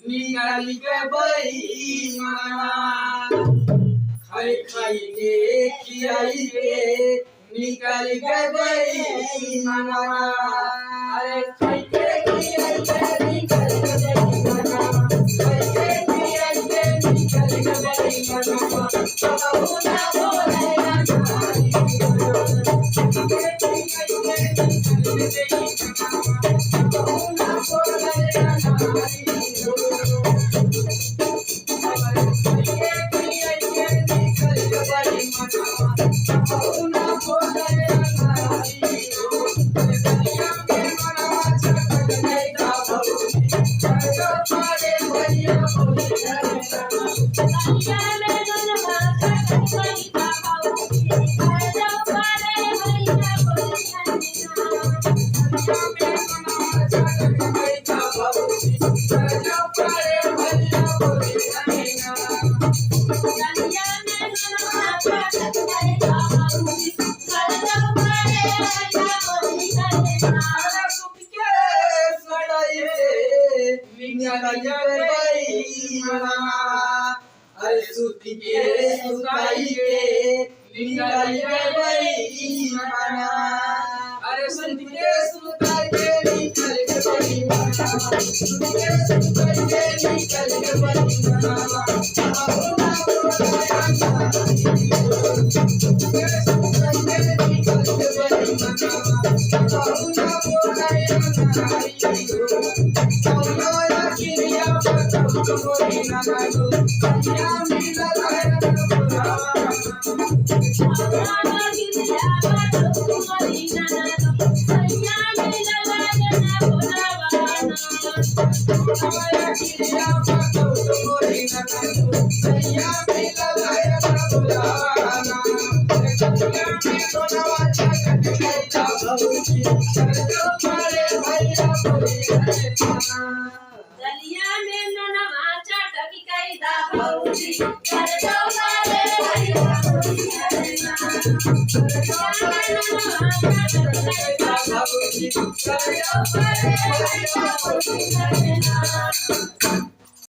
निकाली के बई माना खाई खाई के खियाई के निकाली के बई माना अरे खाई के खियाई के निकाली के बई माना खाई के खियाई के निकाली के बई माना बाबू ना बोले ना अरे सूती के सुकाई के निकाली के बई माना अरे सूती के सुकाई के निकाली के बई माना सूती के सुकाई के निकाली के बई माना बाबू ना बोले ना सूती के सुकाई के निकाली के बई माना बाबू ना बोले दलिया में ननवा चटकी कई दा भौजी कर दो मारे भैया भौजी करना दलिया में ननवा चटकी कई दा भौजी कर दो मारे भैया भौजी करना